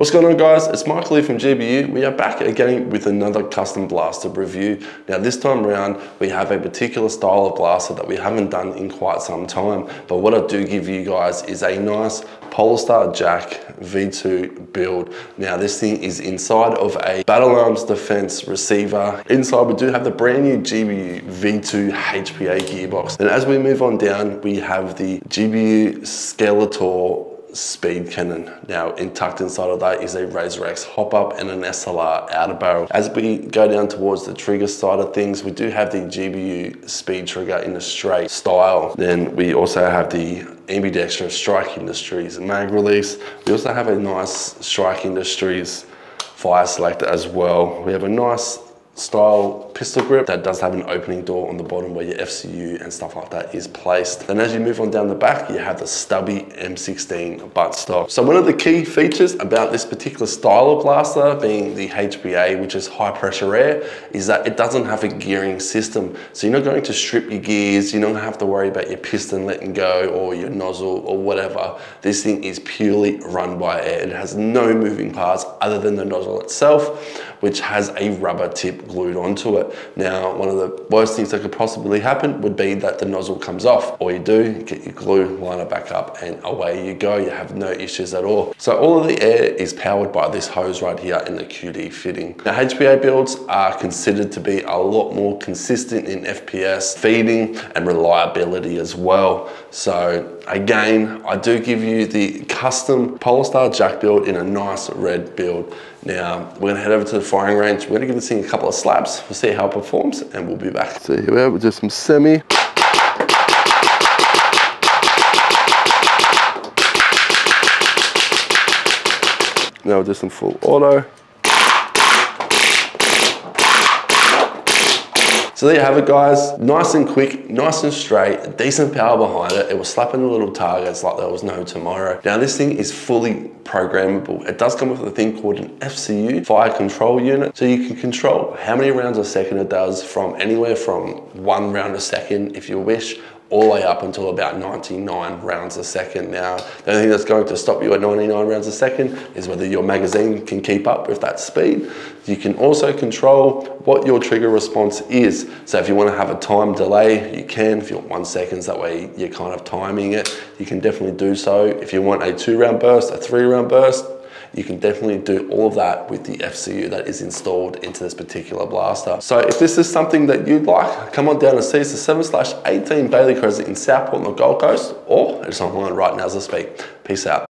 What's going on, guys? It's Michael here from GBU. We are back again with another custom blaster review. Now this time around we have a particular style of blaster that we haven't done in quite some time, but what I do give you guys is a nice Polarstar Jack V2 build. Now this thing is inside of a Battle Arms Defense receiver. Inside we do have the brand new GBU V2 HPA gearbox. And as we move on down, we have the GBU Skeletor speed cannon. Now tucked inside of that is a Razor X hop up and an SLR outer barrel. As we go down towards the trigger side of things, we do have the GBU speed trigger in a straight style. Then we also have the ambidextrous Strike Industries mag release. We also have a nice Strike Industries fire selector as well. We have a nice style pistol grip that does have an opening door on the bottom where your FCU and stuff like that is placed. Then as you move on down the back, you have the stubby M16 buttstock. So one of the key features about this particular style of blaster, being the HPA, which is high pressure air, is that it doesn't have a gearing system. So you're not going to strip your gears, you don't have to worry about your piston letting go or your nozzle or whatever. This thing is purely run by air. It has no moving parts other than the nozzle itself, which has a rubber tip glued onto it. Now, one of the worst things that could possibly happen would be that the nozzle comes off. All you do, get your glue, line it back up, and away you go. You have no issues at all. So all of the air is powered by this hose right here in the QD fitting. Now, HPA builds are considered to be a lot more consistent in FPS, feeding, and reliability as well. So again, I do give you the custom Polarstar Jack build in a nice red build. Now, we're gonna head over to the firing range. We're gonna give this thing a couple of slaps. We'll see how it performs and we'll be back. So here we are, we'll do some semi. Now we'll do some full auto. So there you have it, guys. Nice and quick, nice and straight, decent power behind it. It was slapping the little targets like there was no tomorrow. Now this thing is fully programmable. It does come with a thing called an FCU, fire control unit. So you can control how many rounds a second it does, from anywhere from 1 round a second if you wish, all the way up until about 99 rounds a second. Now, the only thing that's going to stop you at 99 rounds a second is whether your magazine can keep up with that speed. You can also control what your trigger response is. So if you want to have a time delay, you can. If you want 1 second, that way you're kind of timing it, you can definitely do so. If you want a 2-round burst, a 3-round burst, you can definitely do all of that with the FCU that is installed into this particular blaster. So if this is something that you'd like, come on down and see us at 7/18 Bailey Crescent in Southport on the Gold Coast, or it's online right now as I speak. Peace out.